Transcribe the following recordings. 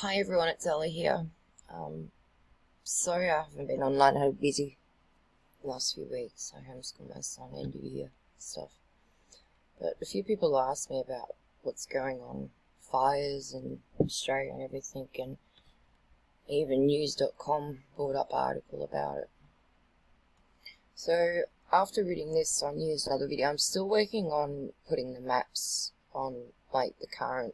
Hi everyone, it's Ella here. Sorry I haven't been online. I had a busy last few weeks. I homeschooled my son, end of year stuff. But a few people asked me about what's going on, fires in Australia and everything, and even news.com brought up an article about it. So after reading this on news, another video, I'm still working on putting the maps on like the current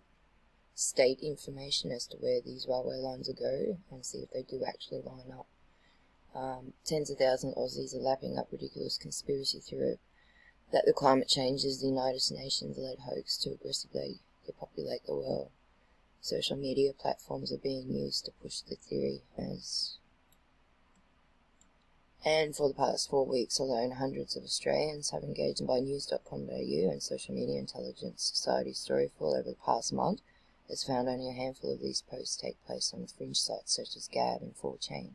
state information as to where these railway lines will go and see if they do actually line up. Tens of thousands of Aussies are lapping up ridiculous conspiracy theory that the climate change is the United Nations-led hoax to aggressively depopulate the world. Social media platforms are being used to push the theory and for the past 4 weeks alone, hundreds of Australians have engaged by news.com.au and Social Media Intelligence Society story for over the past month has found only a handful of these posts take place on fringe sites such as Gab and 4chan.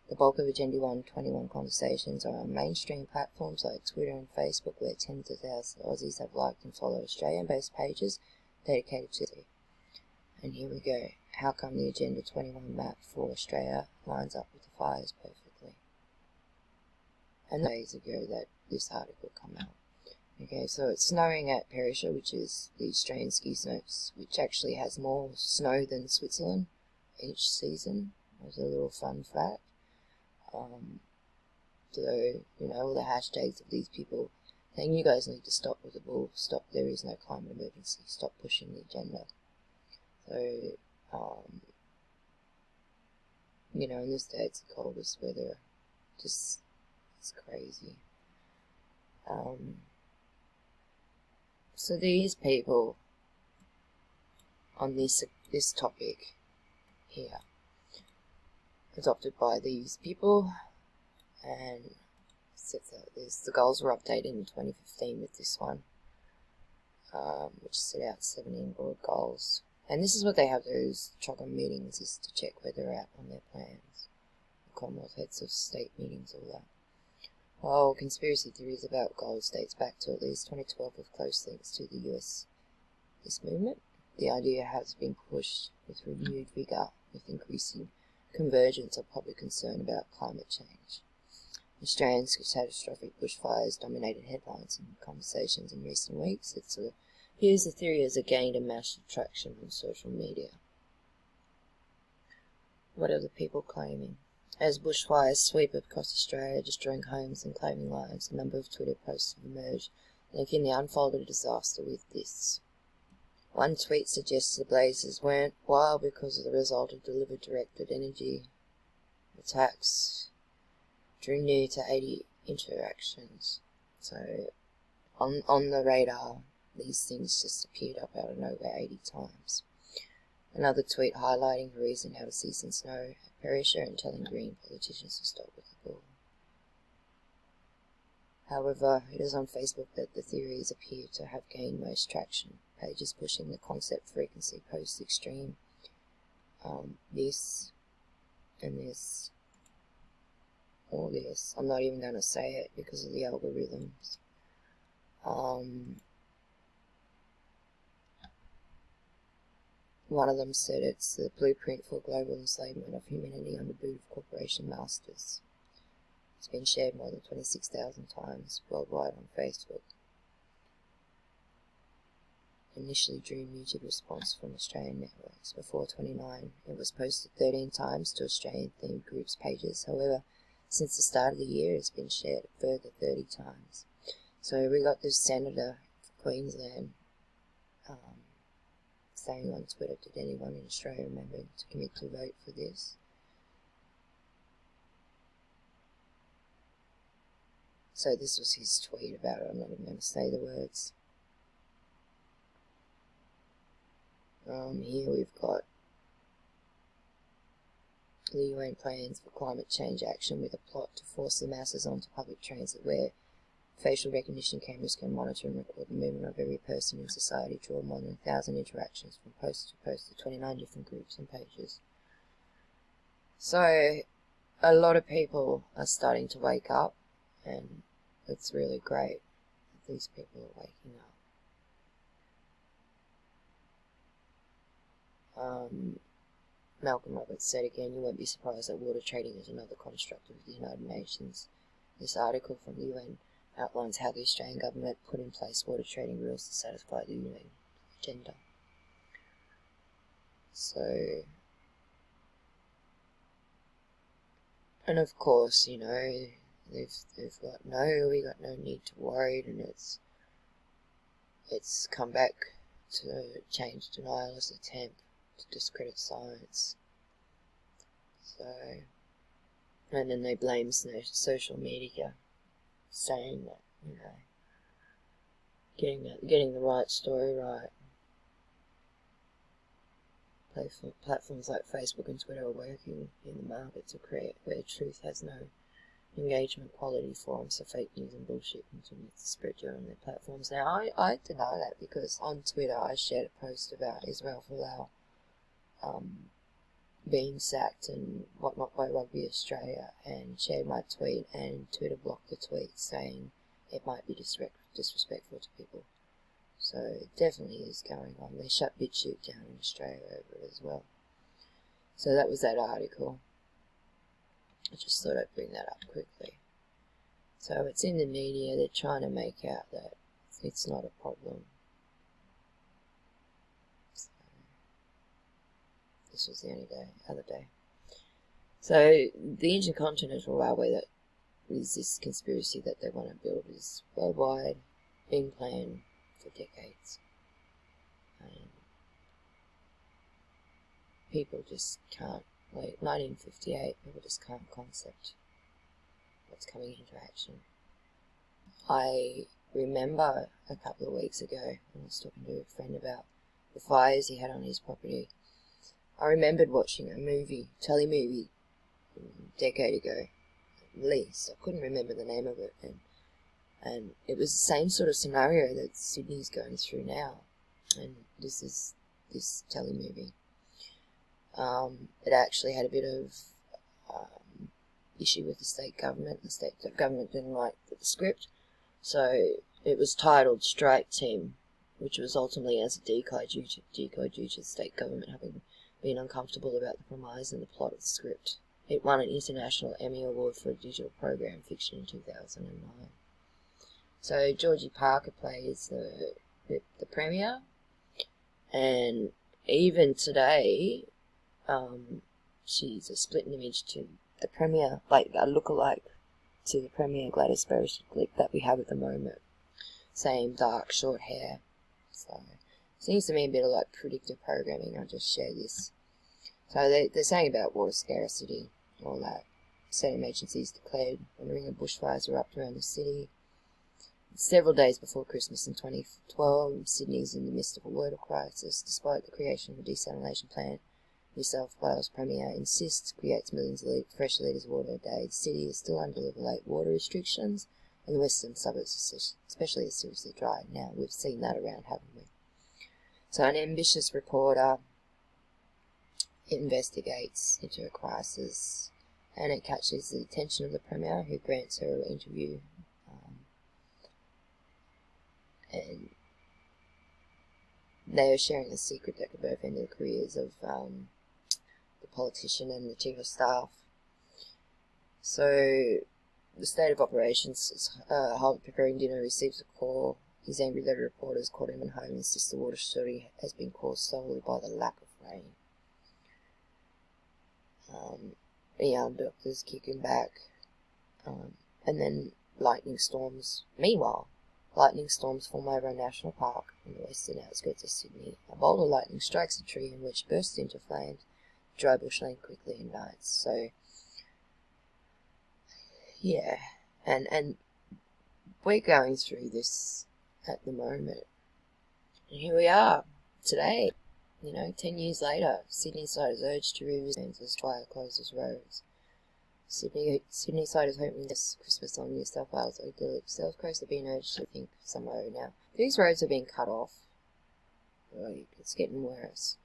The bulk of Agenda 121 conversations are on mainstream platforms like Twitter and Facebook, where tens of thousands of Aussies have liked and followed Australian-based pages dedicated to it. And here we go. How come the Agenda 21 map for Australia lines up with the fires perfectly? And days ago that this article came out. Okay, so it's snowing at Perisher, which is the Australian ski slopes, which actually has more snow than Switzerland each season. That was a little fun fact. So, you know, all the hashtags of these people saying you guys need to stop with the bull, stop, there is no climate emergency, stop pushing the agenda. So, you know, in the States, the coldest weather, just, it's crazy. So these people on this topic here, adopted by these people, and sets out this. The goals were updated in 2015 with this one, which set out 17 broad goals. And this is what they have those Trogam meetings, is to check where they're at on their plans. The Commonwealth heads of state meetings, all that. While conspiracy theories about goals dates back to at least 2012 with close links to the US this movement, the idea has been pushed with renewed vigour with increasing convergence of public concern about climate change. Australians' catastrophic bushfires dominated headlines and conversations in recent weeks. It appears the theory has gained a massive traction on social media. What are the people claiming? As bushfires sweep across Australia, destroying homes and claiming lives, a number of Twitter posts have emerged linking the unfolded disaster with this. One tweet suggests the blazes weren't wild because of the result of delivered directed energy attacks, drew near to 80 interactions. So, on the radar, these things just appeared up out of nowhere 80 times. Another tweet highlighting the reason how to season snow at Perisher and telling Green politicians to stop with the bull. However, it is on Facebook that the theories appear to have gained most traction. Pages pushing the concept frequency post extreme. This and this. All this. I'm not even going to say it because of the algorithms. One of them said it's the blueprint for global enslavement of humanity under boot of corporation masters. It's been shared more than 26,000 times worldwide on Facebook. Initially drew muted response from Australian networks. Before 29, it was posted 13 times to Australian-themed groups' pages. However, since the start of the year, it's been shared a further 30 times. So we got this senator for Queensland saying on Twitter, did anyone in Australia remember to commit to vote for this? So this was his tweet about it. I'm not even going to say the words. Here we've got the UN plans for climate change action with a plot to force the masses onto public transit where facial recognition cameras can monitor and record the movement of every person in society, draw more than 1,000 interactions from post to post to 29 different groups and pages. So a lot of people are starting to wake up, and it's really great that these people are waking up. Malcolm Roberts said again, you won't be surprised that water trading is another construct of the United Nations. This article from the UN outlines how the Australian government put in place water trading rules to satisfy the UN agenda. So, and of course, you know, they've got we got no need to worry, and it's come back to change denialist attempt to discredit science. So, and then they blame social media, saying that, you know, getting the right story right. Platforms like Facebook and Twitter are working in the market to create where truth has no engagement quality forums, so fake news and bullshit continue to spread during their platforms. Now, I deny that, because on Twitter I shared a post about Israel Folau being sacked and whatnot by Rugby Australia, and shared my tweet, and Twitter blocked the tweet saying it might be disrespectful to people. So it definitely is going on. They shut BitChute down in Australia over it as well. So that was that article. I just thought I'd bring that up quickly. So it's in the media, they're trying to make out that it's not a problem. So this was the other day. So the Intercontinental Railway, that is this conspiracy that they want to build, is worldwide, being planned for decades. And people just can't wait. 1958, people just can't concept what's coming into action. I remember a couple of weeks ago, when I was talking to a friend about the fires he had on his property, I remembered watching a telly movie, a decade ago, at least. I couldn't remember the name of it, and it was the same sort of scenario that Sydney's going through now, and this is this telly movie. It actually had a bit of issue with the state government. The state government didn't like the script, so it was titled Strike Team, which was ultimately as a decoy due to the state government having been uncomfortable about the premise and the plot of the script. It won an International Emmy Award for a digital program fiction in 2009. So Georgie Parker plays the Premier, and even today, she's a split image to the Premier, like a lookalike to the Premier Gladys Berejiklic that we have at the moment. Same dark, short hair. So seems to me a bit of like predictive programming. I'll just share this. So they're saying about water scarcity, all that. State emergencies declared when a ring of bushfires erupted around the city. Several days before Christmas in 2012, Sydney's in the midst of a water crisis. Despite the creation of a desalination plant, New South Wales Premier insists creates millions of fresh litres of water a day. The city is still under level 8 water restrictions, and the western suburbs especially are seriously dry. Now, we've seen that around, haven't we? So an ambitious reporter investigates into a crisis, and it catches the attention of the Premier, who grants her an interview. And they are sharing a secret that could both end the careers of the politician and the chief of staff. So the state of operations is Harvard preparing dinner, receives a call. He's angry that reporters caught him at home and insists the water shortage has been caused solely by the lack of rain. Young doctors kicking back, and then lightning storms. Meanwhile, lightning storms form over a national park in the western outskirts of Sydney. A bolt of lightning strikes a tree in which bursts into flames. Dry bushland quickly ignites. So, yeah, and we're going through this at the moment. And here we are, today. 10 years later, Sydney side is urged to revisit as fire closes roads. Sydney side is hoping this Christmas on New South Wales idyllic. South Coast are being urged to think somewhere now. These roads are being cut off. It's getting worse.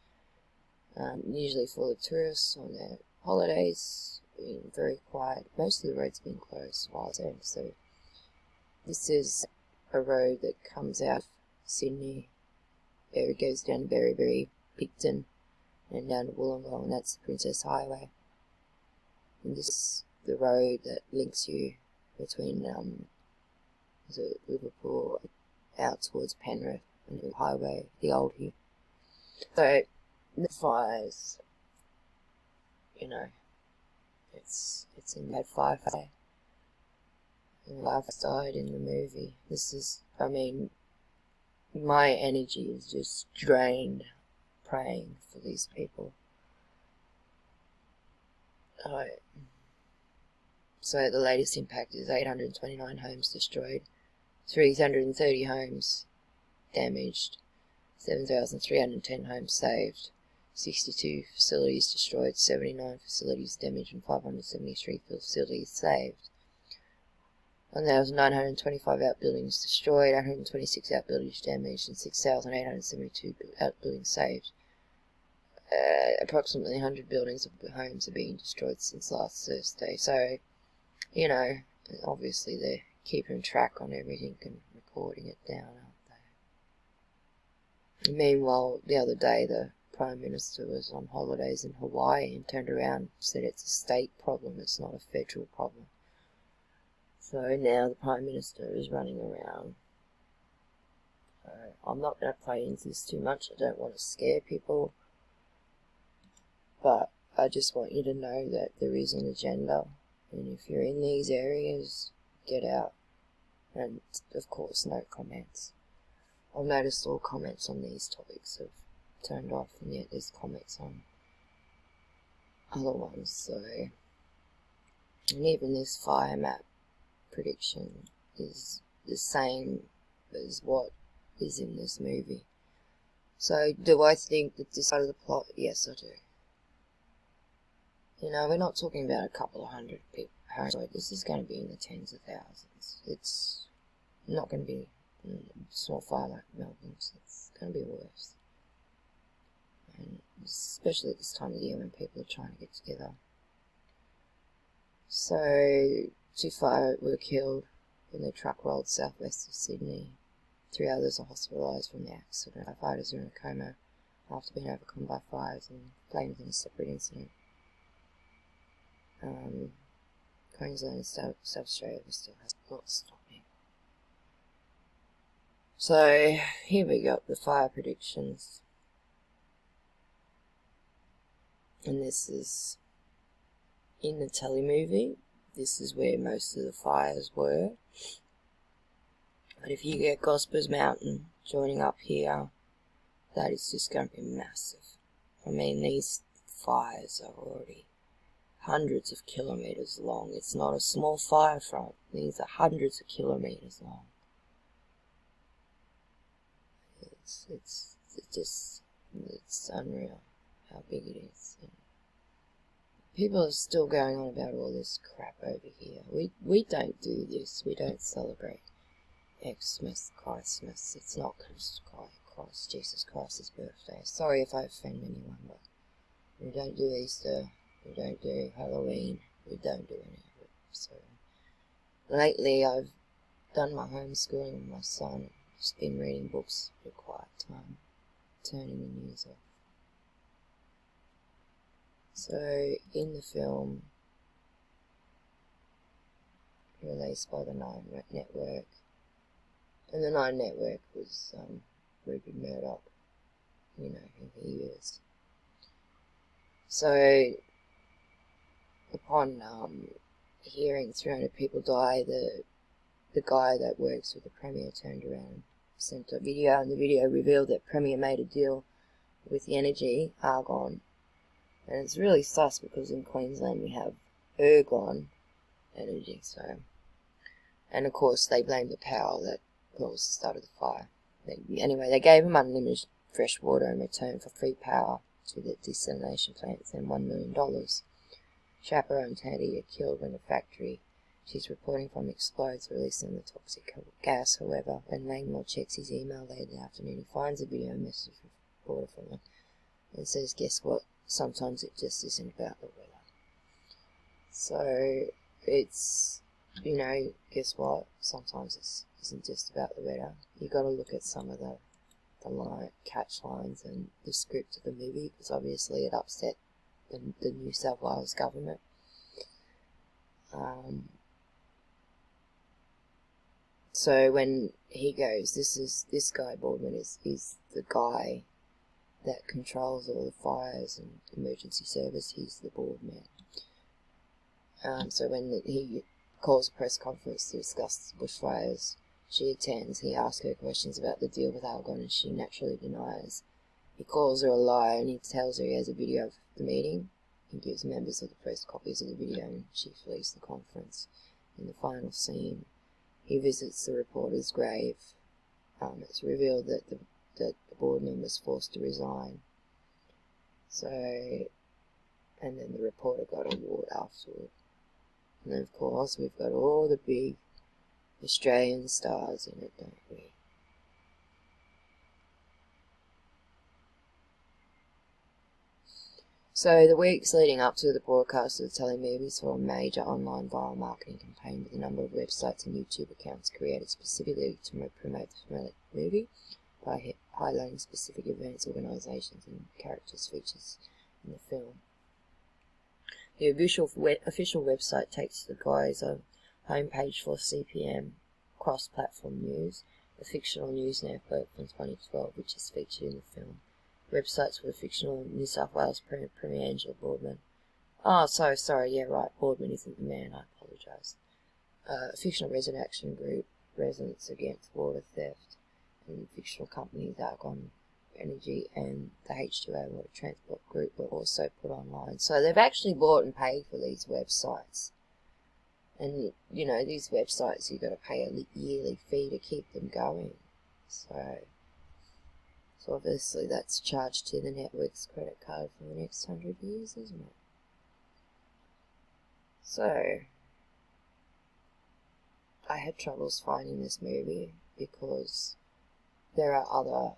Usually full of tourists on their holidays, being very quiet. Most of the roads have been closed while it's there. So this is a road that comes out of Sydney. It goes down to Berry, Picton, and down to Wollongong, and that's the Princess Highway. And this is the road that links you between Liverpool out towards Penrith, and the highway, the old here. So the fires, you know, it's in that firefight. And I've died in the movie. This is, I mean, my energy is just drained praying for these people. So the latest impact is 829 homes destroyed, 330 homes damaged, 7,310 homes saved, 62 facilities destroyed, 79 facilities damaged, and 573 facilities saved. 1,925 outbuildings destroyed, 126 outbuildings damaged, and 6,872 outbuildings saved. Approximately 100 buildings of homes are being destroyed since last Thursday. So, you know, obviously they're keeping track on everything and recording it down, aren't they? Meanwhile, the other day the Prime Minister was on holidays in Hawaii and turned around and said it's a state problem, it's not a federal problem. So now the Prime Minister is running around. I'm not going to play into this too much, I don't want to scare people. But I just want you to know that there is an agenda, and if you're in these areas, get out. And of course, no comments. I've noticed all comments on these topics have turned off, and yet there's comments on other ones. So, and even this fire map prediction is the same as what is in this movie. So, do I think that this side of the plot? Yes, I do. You know, we're not talking about a couple of hundred people. This is going to be in the tens of thousands. It's not going to be a small fire like Melbourne's. It's going to be worse. And especially at this time of the year when people are trying to get together. So, 2 fire were killed when the truck rolled southwest of Sydney. 3 others are hospitalised from the accident. 5 fighters are in a coma after being overcome by fires and flames in a separate incident. Queensland and South Australia still has not stopping. So here we got the fire predictions, and this is in the telemovie. This is where most of the fires were. But if you get Gospers Mountain joining up here, that is just going to be massive. I mean, these fires are already hundreds of kilometres long. It's not a small fire front. These are hundreds of kilometres long. It's unreal how big it is. And people are still going on about all this crap over here. We don't do this. We don't celebrate Xmas, Christmas. It's not Christ, Jesus Christ's birthday. Sorry if I offend anyone, but we don't do Easter. We don't do Halloween. We don't do any of it. So lately I've done my homeschooling with my son. Just been reading books for a quiet time, turning the news off. So in the film released by the Nine Network, and the Nine Network was Rupert Murdoch, you know who he is. So upon hearing 300 people die, the guy that works with the Premier turned around and sent a video, and the video revealed that Premier made a deal with the energy, argon, and it's really sus because in Queensland we have ergon energy, so, and of course they blamed the power that caused the start of the fire. Anyway, they gave him unlimited fresh water in return for free power to the desalination plants and $1 million. Chaperone's Teddy are killed when the factory she's reporting from explodes, releasing the toxic gas. However, when Langmore checks his email late in the afternoon, he finds a video message reported from her and says, guess what, sometimes it just isn't about the weather. So it's, you know, guess what, sometimes it isn't just about the weather. You got to look at some of the the catch lines and the script of the movie, because obviously it upset the New South Wales government. So when he goes, this guy Boardman is the guy that controls all the fires and emergency service. He's the board man. So when he calls a press conference to discuss the bushfires, she attends. He asks her questions about the deal with Algon, and she naturally denies. He calls her a liar, and he tells her he has a video of the meeting. He gives members of the press copies of the video, and she flees the conference. In the final scene, he visits the reporter's grave. It's revealed that the boardman was forced to resign. So, and then the reporter got an award afterward. And then, of course, we've got all the big Australian stars in it, don't we? So the weeks leading up to the broadcast of the telemovies saw a major online viral marketing campaign with a number of websites and YouTube accounts created specifically to promote the movie by highlighting specific events, organisations and characters features in the film. The official website takes the guise of homepage for CPM, cross-platform news, a fictional news network from 2012 which is featured in the film. Websites for the fictional New South Wales Premier Angela Boardman. Oh, so sorry, yeah, right, Boardman isn't the man, I apologise. A fictional resident action group, Residents Against Water Theft, and fictional companies Algon Energy and the H2O Water Transport Group were also put online. So they've actually bought and paid for these websites. And, you know, these websites, you've got to pay a yearly fee to keep them going. So obviously that's charged to the network's credit card for the next 100 years, isn't it? So, I had troubles finding this movie because there are other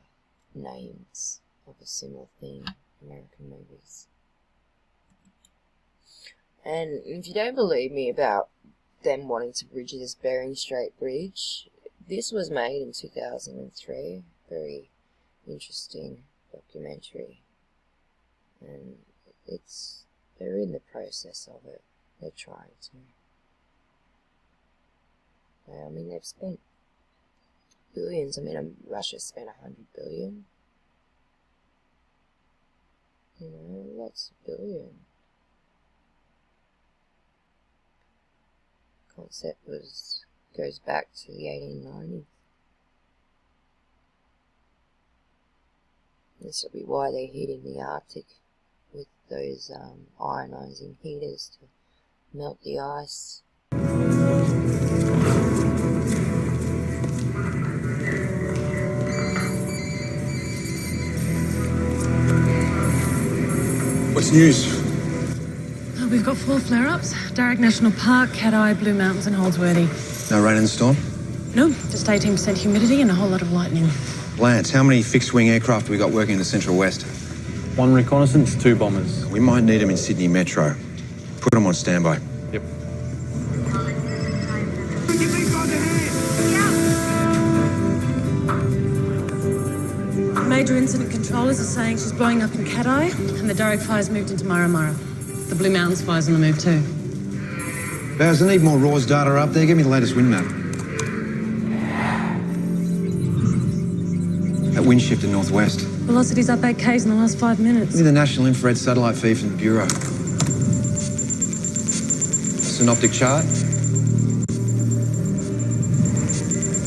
names of a similar thing in American movies. And if you don't believe me about them wanting to bridge this Bering Strait Bridge, this was made in 2003. Very interesting documentary. And they're in the process of it. They're trying to. I mean, they've spent billions. I mean, Russia spent 100 billion. You know, lots of billion. Concept goes back to the 1890s. This will be why they're heating the Arctic with those ionizing heaters to melt the ice. What's news? We've got 4 flare-ups. Darug National Park, Cat-Eye, Blue Mountains and Holdsworthy. No rain in the storm? No, just 18% humidity and a whole lot of lightning. Lance, how many fixed-wing aircraft have we got working in the Central West? 1 reconnaissance, 2 bombers. We might need them in Sydney Metro. Put them on standby. Yep. Major incident controllers are saying she's blowing up in Cat-Eye and the Darug fire's moved into Murra. The Blue Mountains fire's on the move too. Bowers, I need more RAWS data up there. Give me the latest wind map. That wind shifted northwest. Velocity's up 8 k's in the last 5 minutes. Give me the national infrared satellite feed from the Bureau. Synoptic chart.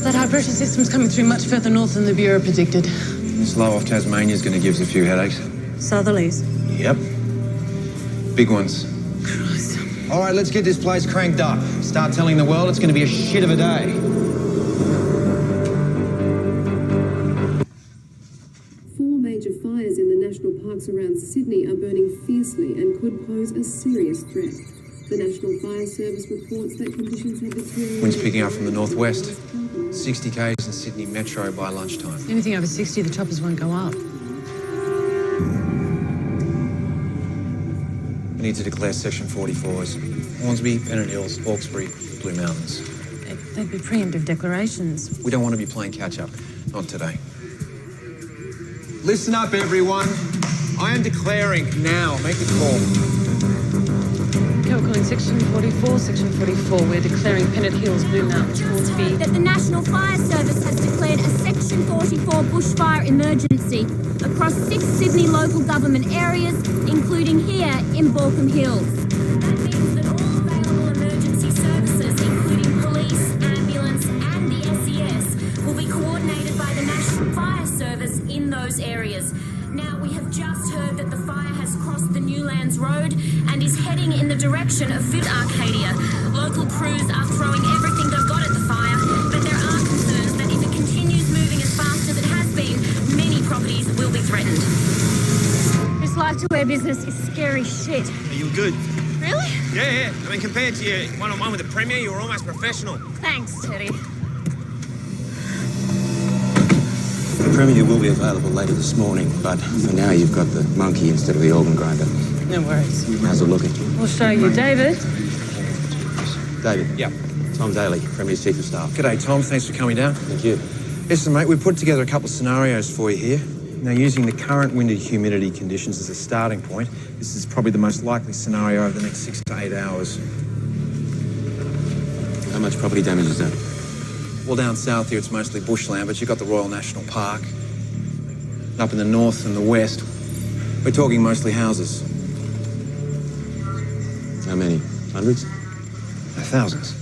That high pressure system's coming through much further north than the Bureau predicted. Slow off Tasmania's going to give us a few headaches. Southerlies. Yep. Big ones. Christ. All right, let's get this place cranked up. Start telling the world it's going to be a shit of a day. 4 major fires in the national parks around Sydney are burning fiercely and could pose a serious threat. The National Fire Service reports that conditions have deteriorated. Wind's picking up from the northwest. 60 k's in Sydney Metro by lunchtime. Anything over 60, the choppers won't go up. We need to declare Section 44s. Hornsby, Pennant Hills, Hawkesbury, Blue Mountains. They'd be preemptive declarations. We don't want to be playing catch-up. Not today. Listen up, everyone. I am declaring now. Make the call. Okay, we're calling Section 44. Section 44. We're declaring Pennant Hills, Blue Mountains, Hornsby. That the National Fire Service has declared a Section 44 bushfire emergency across 6 Sydney local government areas, including here in Baulkham Hills. That means that all available emergency services, including police, ambulance and the SES, will be coordinated by the National Fire Service in those areas. Now, we have just heard that the fire has crossed the Newlands Road and is heading in the direction of Fit Arcadia. Local crews are throwing everything they've got at the fire, but there are concerns that if it continues moving as fast as it has been, many properties will be threatened. This life-to-wear business is scary shit. Are you good? Really? Yeah. I mean, compared to your one-on-one with the Premier, you were almost professional. Thanks, Teddy. The Premier will be available later this morning, but for now you've got the monkey instead of the organ grinder. No worries. How's it looking? We'll show you. David? David. Yeah. Tom Daly, Premier's Chief of Staff. G'day, Tom. Thanks for coming down. Thank you. Listen, mate, we've put together a couple of scenarios for you here. Now, using the current wind and humidity conditions as a starting point, this is probably the most likely scenario over the next 6 to 8 hours. How much property damage is that? Well, down south here, it's mostly bushland, but you've got the Royal National Park. And up in the north and the west, we're talking mostly houses. How many? Hundreds? Thousands.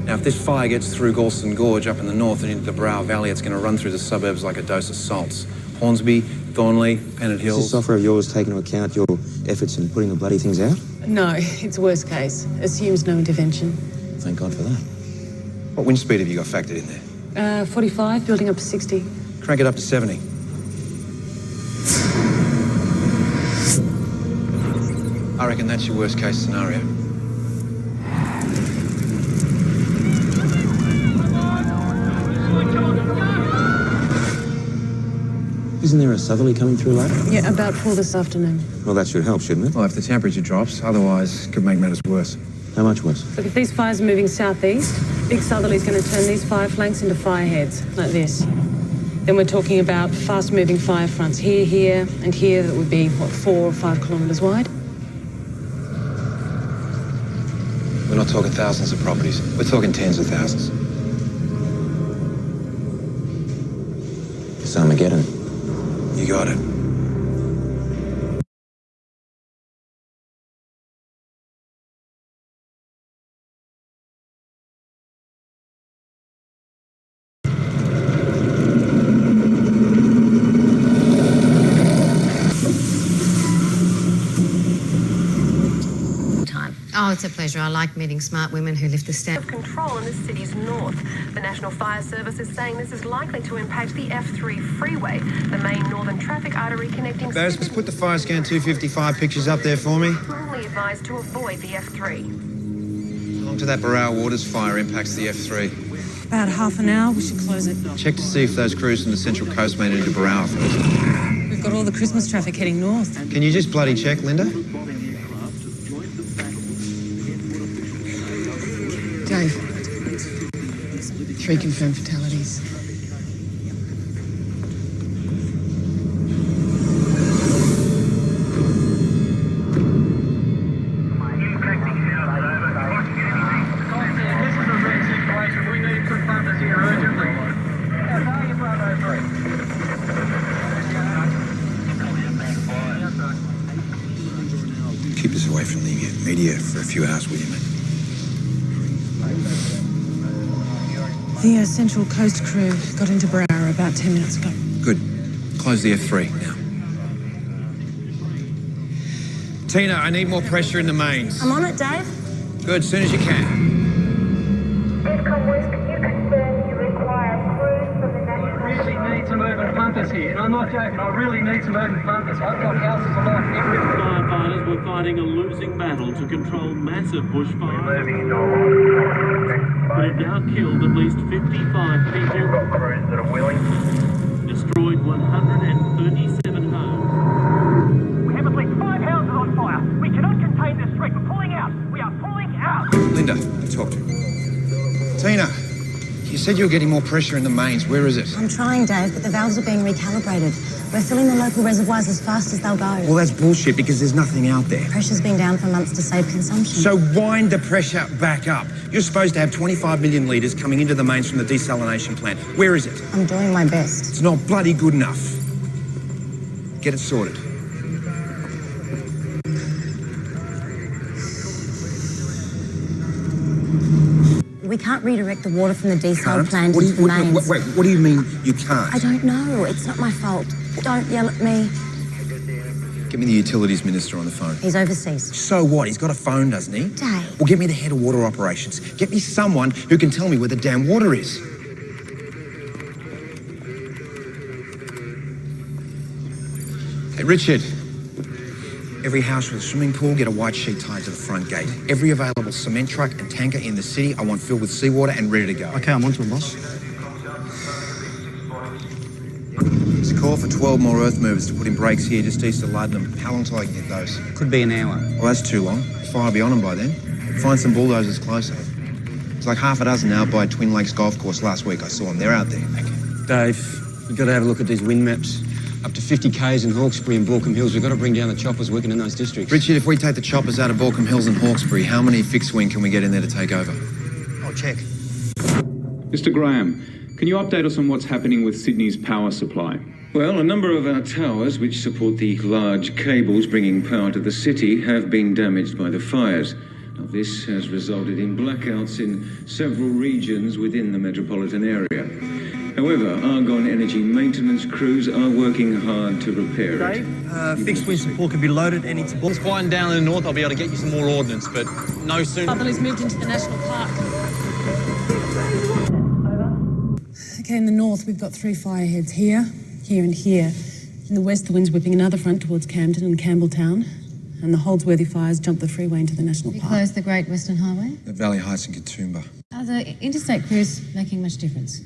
Now, if this fire gets through Galston Gorge up in the north and into the Brow Valley, it's going to run through the suburbs like a dose of salts. Hornsby, Thornley, Pennant Hills. Does this software of yours take into account your efforts in putting the bloody things out? No, it's worst case. Assumes no intervention. Thank God for that. What wind speed have you got factored in there? 45, building up to 60. Crank it up to 70. I reckon that's your worst case scenario. Isn't there a southerly coming through later? Yeah, about 4 this afternoon. Well, that should help, shouldn't it? Well, if the temperature drops, otherwise, could make matters worse. How much worse? Look, if these fires are moving southeast, big southerly's going to turn these fire flanks into fire heads, like this. Then we're talking about fast-moving fire fronts here, here, and here that would be, 4 or 5 kilometres wide. We're not talking thousands of properties. We're talking tens of thousands. It's Armageddon. You got it. Oh, it's a pleasure. I like meeting smart women who lift the standard. Of control in the city's north. The National Fire Service is saying this is likely to impact the F3 freeway, the main northern traffic artery connecting. Barris, just put the fire scan 255 pictures up there for me. Strongly advised to avoid the F3. How long to that Barrow Waters fire impacts the F3? About half an hour, we should close it. Check to see if those crews from the Central Coast made it into Barrow first. We've got all the Christmas traffic heading north. Can you just bloody check, Linda? Dave, 3 confirmed fatalities. Keep us away from the media for a few hours, will you, mate? The Central Coast crew got into Barrow about 10 minutes ago. Good. Close the F3 now. Tina, I need more pressure in the mains. I'm on it, Dave. Good, as soon as you can. Defcon West, can you confirm you require crews from the National... I really need some urban punters here, and I'm not joking, I really need some urban punters. I've got houses along every... Firefighters were fighting a losing battle to control massive bushfires. They have now killed at least 55 people. You've got crews that are willing. Destroyed 137 homes. We have at least 5 houses on fire. We cannot contain this threat. We're pulling out. We are pulling out. Linda, talk to me. Tina, said you were getting more pressure in the mains. Where is it? I'm trying, Dave, but the valves are being recalibrated. We're filling the local reservoirs as fast as they'll go. Well, that's bullshit because there's nothing out there. Pressure's been down for months to save consumption. So wind the pressure back up. You're supposed to have 25 million litres coming into the mains from the desalination plant. Where is it? I'm doing my best. It's not bloody good enough. Get it sorted. We can't redirect the water from the desal plant into the mains. Wait, what do you mean you can't? I don't know. It's not my fault. Don't yell at me. Get me the utilities minister on the phone. He's overseas. So what? He's got a phone, doesn't he? Dave. Well, get me the head of water operations. Get me someone who can tell me where the damn water is. Hey, Richard. Every house with a swimming pool, get a white sheet tied to the front gate. Every available cement truck and tanker in the city, I want filled with seawater and ready to go. Okay, I'm on to it, boss. There's a call for 12 more earth movers to put in brakes here just east of Ludlam. How long till I can get those? Could be an hour. Well, that's too long. The fire will be on them by then. Find some bulldozers closer. It's like half a dozen out by Twin Lakes Golf Course last week. I saw them. They're out there. Dave, you've got to have a look at these wind maps. Up to 50 k's in Hawkesbury and Balcombe Hills. We've got to bring down the choppers working in those districts. Richard, if we take the choppers out of Balcombe Hills and Hawkesbury, how many fixed wing can we get in there to take over? I'll check. Mr. Graham, can you update us on what's happening with Sydney's power supply? Well, a number of our towers, which support the large cables bringing power to the city, have been damaged by the fires. Now, this has resulted in blackouts in several regions within the metropolitan area. However, Argon Energy maintenance crews are working hard to repair it. Fixed wing support can be loaded any to It's quieting down in the north. I'll be able to get you some more ordnance, but no sooner. Southerly's moved into the national park. Okay, in the north, we've got 3 fireheads here, here and here. In the west, the wind's whipping another front towards Camden and Campbelltown. And the Holdsworthy fires jumped the freeway into the national We park. closed the Great Western Highway. At Valley Heights and Katoomba. Are the interstate crews making much difference?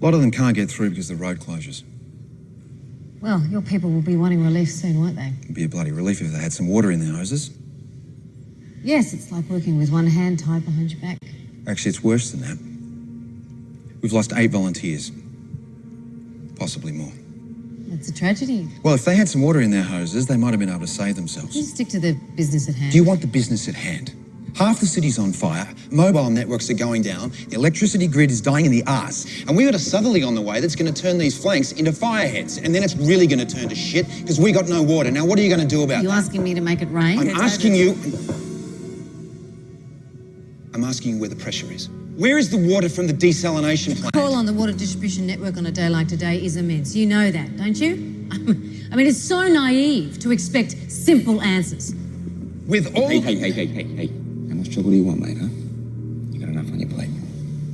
A lot of them can't get through because of the road closures. Well, your people will be wanting relief soon, won't they? It'd be a bloody relief if they had some water in their hoses. Yes, it's like working with one hand tied behind your back. Actually, it's worse than that. We've lost 8 volunteers. Possibly more. It's a tragedy. Well, if they had some water in their hoses, they might have been able to save themselves. Just stick to the business at hand. Do you want the business at hand? Half the city's on fire, mobile networks are going down, the electricity grid is dying in the arse, and we got a southerly on the way that's going to turn these flanks into fireheads, and then it's really going to turn to shit because we got no water. Now, what are you going to do about that? Are you asking me to make it rain? I'm asking you where the pressure is. Where is the water from the desalination plant? The call on the water distribution network on a day like today is immense. You know that, don't you? I mean, it's so naive to expect simple answers. With all... Hey. How much trouble do you want, mate, huh? You got enough on your plate.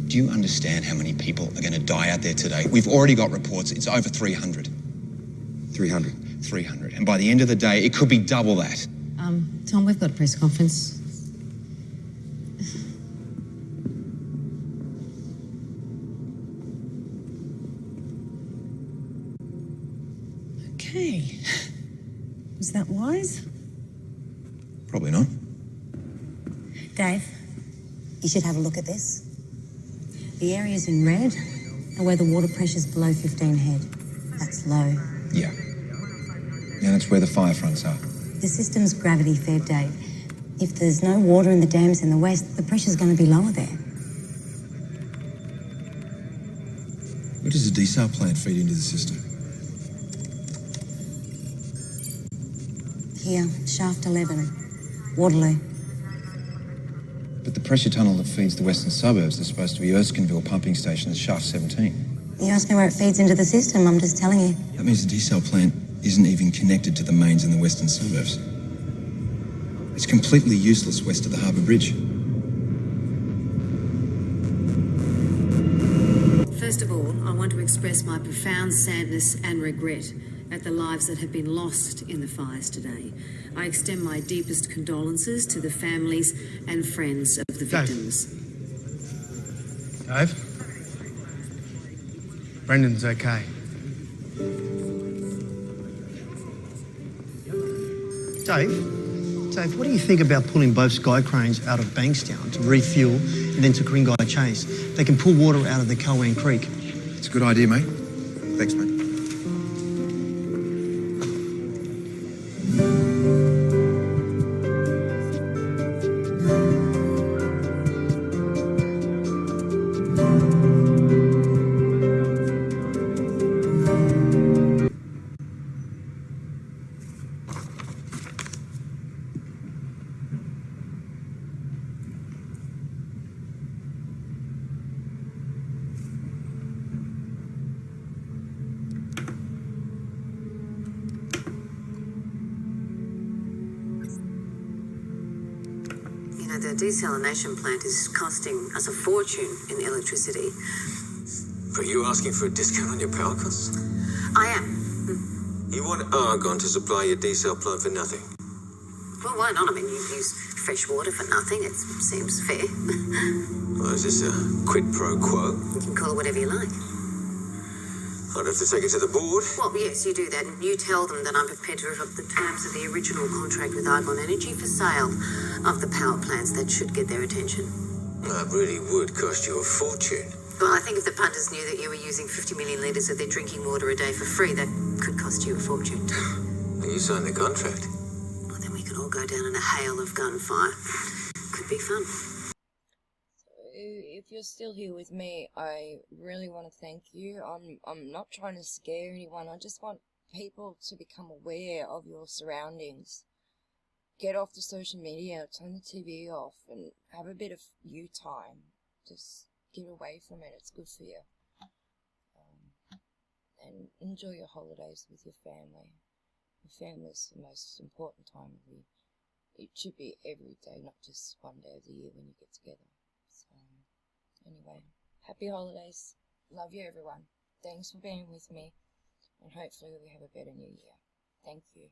Do you understand how many people are going to die out there today? We've already got reports. It's over 300. 300? 300. And by the end of the day, it could be double that. Tom, we've got a press conference. Okay. Was that wise? Probably not. Dave, you should have a look at this. The areas in red are where the water pressure's below 15 head. That's low. Yeah. Yeah, that's where the fire fronts are. The system's gravity fed, Dave. If there's no water in the dams in the west, the pressure's going to be lower there. Where does the desal plant feed into the system? Here, shaft 11, Waterloo. But the pressure tunnel that feeds the western suburbs is supposed to be Erskineville pumping station at shaft 17. You asked me where it feeds into the system, I'm just telling you. That means the desal plant isn't even connected to the mains in the western suburbs. It's completely useless west of the Harbour Bridge. First of all, I want to express my profound sadness and regret at the lives that have been lost in the fires today. I extend my deepest condolences to the families and friends of the victims. Dave? Brendan's okay. Dave, what do you think about pulling both sky cranes out of Bankstown to refuel and then to Coringai Chase. They can pull water out of the Cowan Creek. It's a good idea, mate. Thanks, mate. The desalination plant is costing us a fortune in electricity. Are you asking for a discount on your power costs? I am. You want Argon to supply your desal plant for nothing? Well, why not? I mean, you use fresh water for nothing. It seems fair. Well, is this a quid pro quo? You can call it whatever you like. I'd have to take it to the board. Well, yes, you do that, and you tell them that I'm prepared to rip up the terms of the original contract with Argon Energy for sale of the power plants. That should get their attention. That really would cost you a fortune. Well, I think if the punters knew that you were using 50 million litres of their drinking water a day for free, that could cost you a fortune. You signed the contract. Well, then we could all go down in a hail of gunfire. Could be fun. If you're still here with me, I really want to thank you. I'm not trying to scare anyone. I just want people to become aware of your surroundings. Get off the social media, turn the TV off, and have a bit of you time. Just get away from it. It's good for you. And enjoy your holidays with your family. Your family is the most important time of the year. It should be every day, not just one day of the year when you get together. So, anyway, happy holidays. Love you, everyone. Thanks for being with me. And hopefully we have a better new year. Thank you.